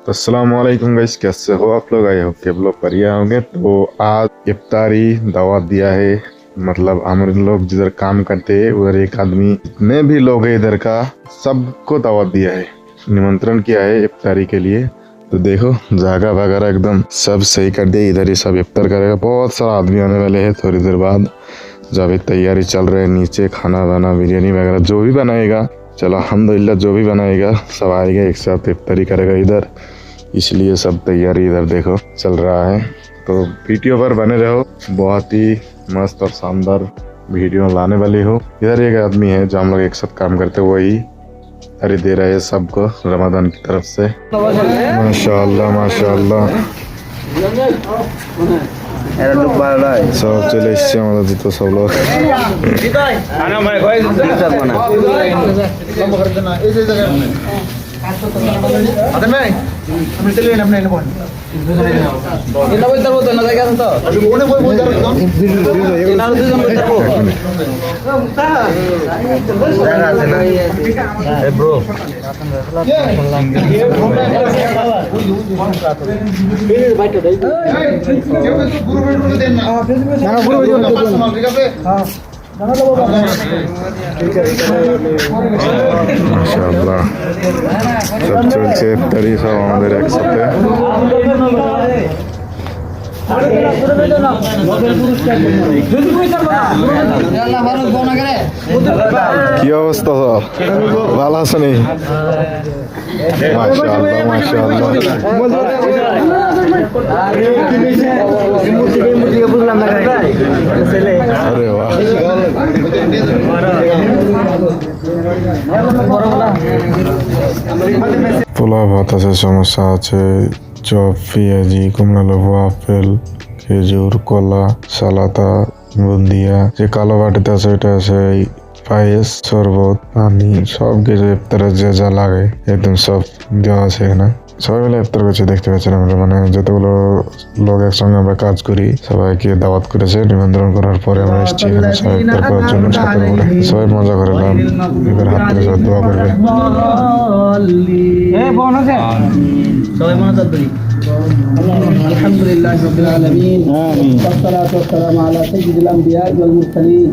तो अस्सलाम वालेकुम गाइस, कैसे हो आप लोग? आई होप कि आप लोग बढ़िया होंगे। तो आज इफ्तारी दावत दिया है, मतलब हम लोग जिधर काम करते हैं उधर एक आदमी, जितने भी लोग हैं इधर का सबको दावत दिया है, निमंत्रण किया है इफ्तारी के लिए। तो देखो जगह वगैरह एकदम सब सही कर दिया, इधर ही सब इफ्तार करेगा। बहुत सारा आदमी आने वाले हैं थोड़ी देर बाद। जब अभी तैयारी चल रही है नीचे, खाना वाना बिरयानी वगैरह जो भी बनाएगा, चलो अल्हम्दुलिल्लाह जो भी बनाएगा सब आएगा एक साथ इफ्तारी करेगा इधर, इसलिए सब तैयारी इधर देखो चल रहा है। तो वीडियो पर बने रहो, बहुत ही मस्त और शानदार वीडियो लाने वाली हो। इधर एक आदमी है जो हम लोग एक साथ काम करते, वही अरे दे रहा है सबको रमजान की तरफ से। माशाअल्लाह माशाअल्लाह सब चले इससे हमारा तो सब लोग মাশাআল্লাহ সব চলছে ইফতারি সব আমাদের একসাথে। কি অবস্থা সব ভালো আছে নি? মাশাআল্লাহ মাশাআল্লাহ আরে বাহ, পোলাও ভাত আছে, সমস্যা আছে, চপ, পেঁয়াজি, কুমড়া লেবু, আপেল, খেজুর, কলা, সালাতা, বুন্দিয়া, যে কালো বাটিতে আছে ওইটা আছে পায়েস, শরবত, পানি, সব কিছু ইফতারে যে যা লাগে একদম সব দেওয়া আছে এখানে। সবাই মিলে ইফতার করছে, দেখতে পাচ্ছেন আমরা, মানে যতগুলো লোক একসঙ্গে আমরা কাজ করি সবাইকে দাওয়াত করেছে। নিমন্ত্রণ করার পরে আমরা এসেছি এখানে সবাই ইফতার করার জন্য ছাদের উপরে। সবাই মজা করলাম, এবার হাত থেকে সবাই দোয়া করবে। আলহামদুলিল্লাহ রাব্বিল আলামিন, والصلاة والسلام على سيد الأنبياء والمرسلين.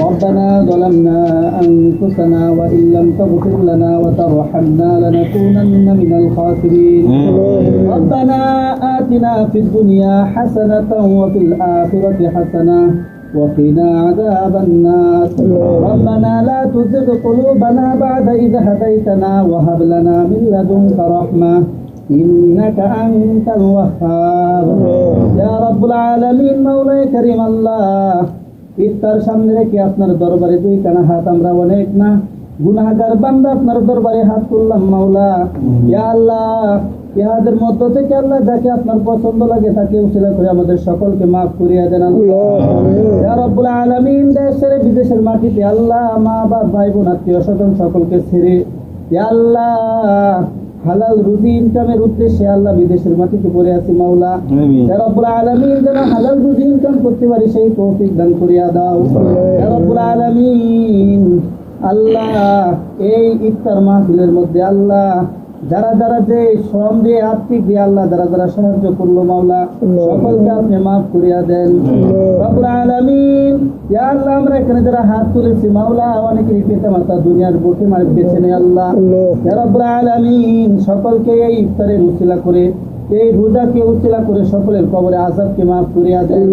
ربنا ظلمنا أنفسنا وإن لم تغفر لنا وترحمنا لنكونن من الخاسرين. ربنا آتنا في الدنيا حسنة وفي الآخرة حسنة وقنا عذاب النار. ربنا لا تزغ قلوبنا بعد إذ هديتنا وهب لنا من لدنك رحمة إنك أنت الوهاب يا رب العالمين. মওলায়ে কারীম আল্লাহ, ইফতার সামনে রেখে আপনার দরবারে দুই কানা হাত আমরা অনেক না গুনাহগার বান্দা আপনার দরবারে হাত তুললাম মাওলা। ইয়া আল্লাহ, ইহাদের মধ্য থেকে আল্লাহ যাকে আপনার পছন্দ লাগে তাকে উসিলা করে আমাদের সকলকে মাফ করিয়া দেন আল্লাহ। ইয়া রব্বুল আলামিন, দেশের বিদেশের মাটিতে আল্লাহ মা বাপ ভাই বোন আত্মীয় স্বজন সকলকে ছেড়ে ইয়া আল্লাহ হালাল রুজি ইনকামের উদ্দেশ্যে আল্লাহ বিদেশের মাটিতে পড়ে আছি মাওলা। ইয়া রব্বুল আলামিন, যেন হালাল রুজি ইনকাম করতে পারি সেই তৌফিক দান করিয়া দাও ইয়া রব্বুল আলামিন। আল্লাহ, এই ইফতার মাহফিলের মধ্যে আল্লাহ যারা যারা যে শ্রম দিয়ে আর্থিক দিয়ে আল্লাহ যারা যারা সাহায্য করলো মাওলা, সকলকে আপনি মাফ করিয়া দেন রব্বুল আলামিন। ইয়া আল্লাহ, আমরা এখানে যারা হাত তুলেছি মাওলা, অনেকের পিতা মাতা দুনিয়ার বুকে মারে বেঁচে নেই আল্লাহ। ইয়া রব্বুল আলামিন, সকলকে এই ইফতারের উসিলা করে এই রোজাকে উসিলা করে সকলের কবরে আযাবকে মাফ করিয়া দেন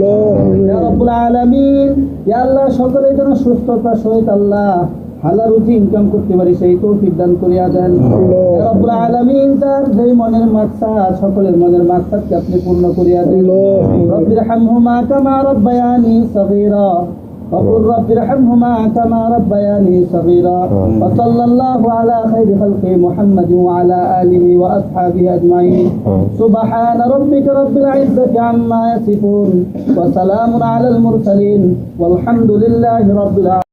ইয়া রব্বুল আলামিন। ইয়া আল্লাহ, সকলের জন্য সুস্থতা সহিত আল্লাহ হালাল রুজি ইনকাম করতে পারি সেই তৌফিক দান করিয়া দেন ইয়া রব্বুল আলামিন। তার যেই মনের মাকসাদ, সকলের মনের মাকসাদকে আপনি পূর্ণ করিয়া দেন। রব্বিরহামহুমা কামা রাব্বায়ানি সগীরা وقل رب ارحمهما كما ربياني صغيرا. وصلى الله على خير خلق محمد وعلى آله وأصحابه أجمعين. سبحان ربك رب العزة عما يصفون وسلام على المرسلين والحمد لله رب العالمين.